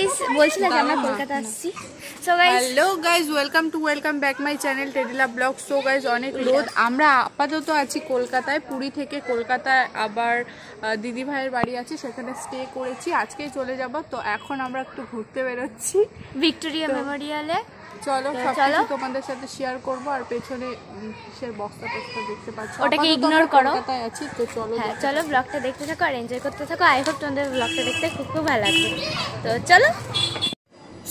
Guys বলছিলাম যে আমরা কলকাতা আসছি। So guys hello guys, welcome back my channel টেডিলা ব্লগ। সো গাইস অনেক রোদ, আমরা আপাতত আছি কলকাতায়। পুরী থেকে কলকাতায় আবার দিদি ভাইয়ের বাড়ি আছে, সেখানে স্টে করেছি, আজকেই চলে যাব। তো এখন আমরা একটু ঘুরতে বেরোচ্ছি ভিক্টোরিয়া মেমোরিয়ালে। চলো সবকিছু তোমাদের সাথে শেয়ার করব। আর পেছনে কিসের বস্তা দেখতে পাচ্ছ, ওটাকে ইগনোর করো। কলকাতায় আছি তো চলো। হ্যাঁ চলো ব্লগটা দেখতে থাকো আর এনজয় করতে থাকো। আই হোপ তোমাদের ব্লগটা দেখতে খুব ভালো লাগবে। তো চলো।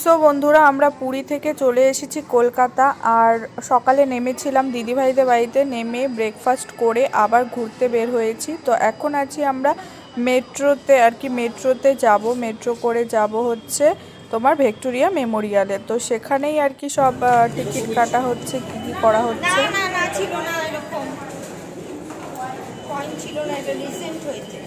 সো বন্ধুরা, আমরা পুরী থেকে চলে এসেছি কলকাতা। আর সকালে নেমেছিলাম দিদিভাইদের বাড়িতে, নেমে ব্রেকফাস্ট করে আবার ঘুরতে বের হয়েছি। তো এখন আছি আমরা মেট্রোতে, আর কি মেট্রোতে যাব, মেট্রো করে যাব হচ্ছে তোমার ভিক্টোরিয়া মেমোরিয়ালে। তো সেখানেই আর কি সব টিকিট কাটা হচ্ছে, কী কী করা হচ্ছে। ছিল না এরকম পয়েন্ট ছিল না, এটা রিসেন্ট হয়েছে।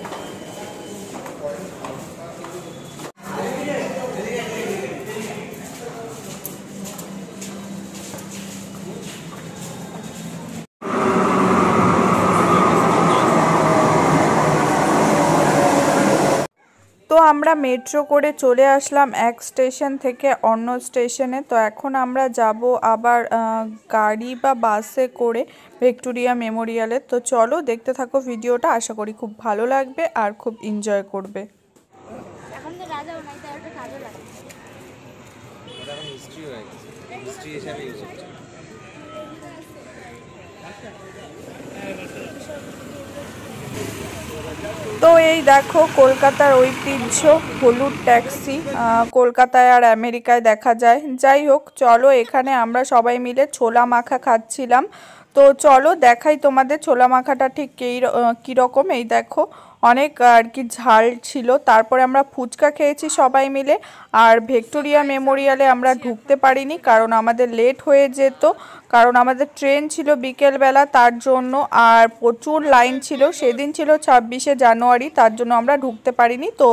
তো আমরা মেট্রো করে চলে আসলাম এক স্টেশন থেকে অন্য স্টেশনে। তো এখন আমরা যাব আবার গাড়ি বা বাসে করে ভিক্টোরিয়া মেমোরিয়ালে। তো চলো দেখতে থাকো ভিডিওটা, আশা করি খুব ভালো লাগবে আর খুব এনজয় করবে। এখন তো রাজা নাই, তার একটা কাজও লাগে। এটা এখন হিস্ট্রি হয়ে গেছে, হিস্ট্রি হিসাবে ইউজ হচ্ছে। তো এই দেখো কলকাতার ঐতিহ্য হলুদ ট্যাক্সি, কলকাতায় আর আমেরিকায় দেখা যায়। যাই হোক চলো, এখানে আমরা সবাই মিলে ছোলা মাখা খাচ্ছিলাম। তো চলো দেখাই তোমাদের ছোলা মাখাটা ঠিক কীরকম। এই দেখো অনেক আর কি ঝাল ছিল। তারপরে আমরা ফুচকা খেয়েছি সবাই মিলে। আর ভিক্টোরিয়া মেমোরিয়ালে আমরা ঢুকতে পারিনি, কারণ আমাদের লেট হয়ে যেত, কারণ আমাদের ট্রেন ছিল বিকেলবেলা, তার জন্য। আর প্রচুর লাইন ছিল, সেদিন ছিল 26শে জানুয়ারি, তার জন্য আমরা ঢুকতে পারিনি। তো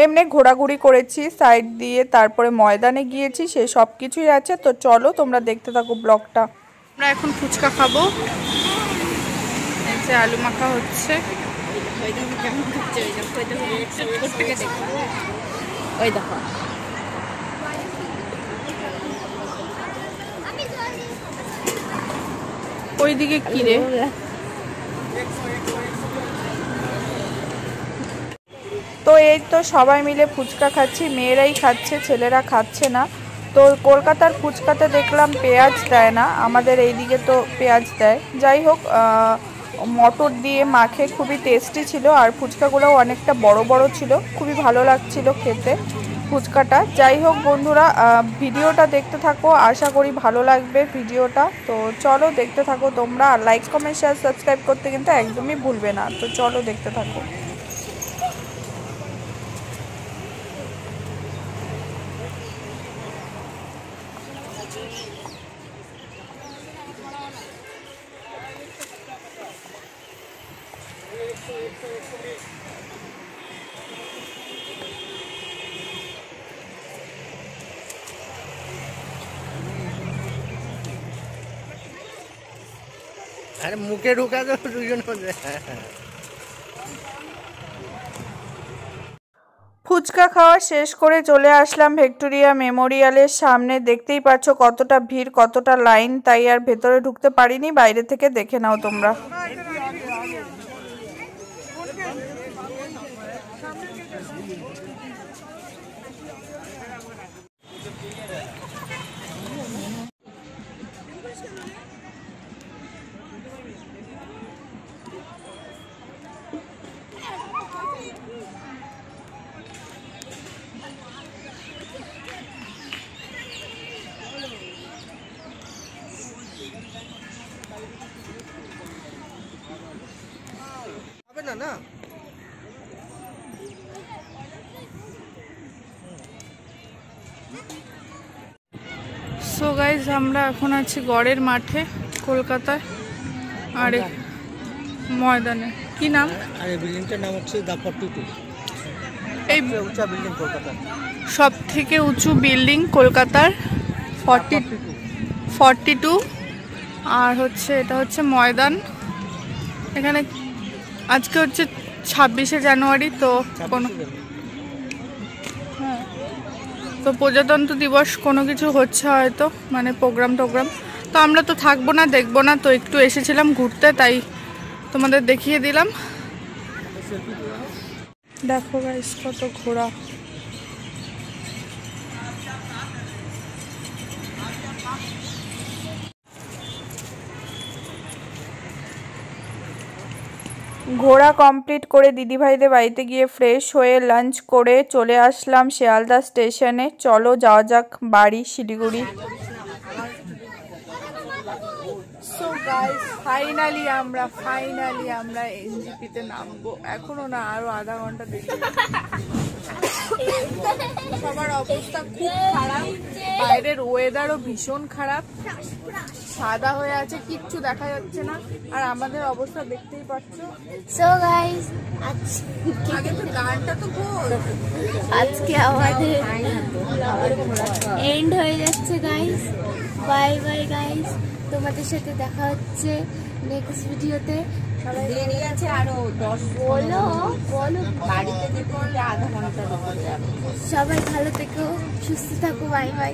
এমনি ঘোরাঘুরি করেছি সাইড দিয়ে, তারপরে ময়দানে গিয়েছি, সে সব কিছুই আছে। তো চলো তোমরা দেখতে থাকো ব্লগটা। আমরা এখন ফুচকা খাবো, যে আলু মাখা হচ্ছে। ওই দেখো ওইদিকে কি রে? তো এই তো সবাই মিলে ফুচকা খাচ্ছি, মেয়েরাই খাচ্ছে, ছেলেরা খাচ্ছে না। তো কলকাতার ফুচকাতে দেখলাম পেঁয়াজ দেয় না, আমাদের এইদিকে তো পেঁয়াজ দেয়। যাই হোক মটর দিয়ে মাখে, খুবই টেস্টি ছিল। আর ফুচকাগুলোও অনেকটা বড় বড় ছিল, খুবই ভালো লাগছিল খেতে ফুচকাটা। যাই হোক বন্ধুরা, ভিডিওটা দেখতে থাকো, আশা করি ভালো লাগবে ভিডিওটা। তো চলো দেখতে থাকো তোমরা, আর লাইক কমেন্ট শেয়ার সাবস্ক্রাইব করতে কিন্তু একদমই ভুলবে না। তো চলো দেখতে থাকো। আরে মুখে ঢুকা তো দুজন মধ্যে। ফুচকা খাওয়া শেষ করে চলে আসলাম ভিক্টোরিয়া মেমোরিয়ালের সামনে। দেখতেই পাচ্ছ কতটা ভিড়, কতটা লাইন, তাই আর ভেতরে ঢুকতে পারিনি, বাইরে থেকে দেখে নাও তোমরা। হবে না না। সো গাইজ আমরা এখন আছি গড়ের মাঠে কলকাতায়, আর ময়দানে। কি নাম? আর এই বিল্ডিংটার নাম হচ্ছে দা 42। এই উঁচা বিল্ডিং কলকাতার, সব থেকে উঁচু বিল্ডিং কলকাতার 42। আর হচ্ছে এটা হচ্ছে ময়দান। এখানে আজকে হচ্ছে 26শে জানুয়ারি। তো কোনো তো প্রজাতন্ত্র দিবস কোনো কিছু হচ্ছে হয়তো, মানে প্রোগ্রাম টোগ্রাম। তো আমরা তো থাকবো না, দেখবো না, তো একটু এসেছিলাম ঘুরতে, তাই তোমাদের দেখিয়ে দিলাম। দেখো গাইস কত ঘোড়া। ঘোরা কমপ্লিট করে দিদিভাইদের বাড়িতে গিয়ে ফ্রেশ হয়ে লাঞ্চ করে চলে আসলাম শিয়ালদা স্টেশনে। চলো যাওয়া যাক বাড়ি শিলিগুড়ি। সো গাইস ফাইনালি আমরা এনজিপিতে নামবো। এখনো না, আরো আধা ঘন্টা দেরি। সবার অবস্থা খুব খারাপ, বাইরের ওয়েদারও ভীষণ খারাপ, সাদা হয়ে আছে, কিচ্ছু দেখা যাচ্ছে না। আর আমাদের অবস্থা দেখতেই পাচ্ছ। সো গাইস আগে তো গানটা তো বল। আজকে আমাদের এন্ড হয়ে যাচ্ছে গাইস। বাই বাই গাইস, তোমাদের সাথে দেখা হচ্ছে নেক্সট ভিডিওতে। দেরি আছে আরো 10 বলো বাড়িতে যেতে হলে আধা ঘন্টা যাবে। সবাই ভালো থেকো, সুস্থ থাকো, বাই বাই।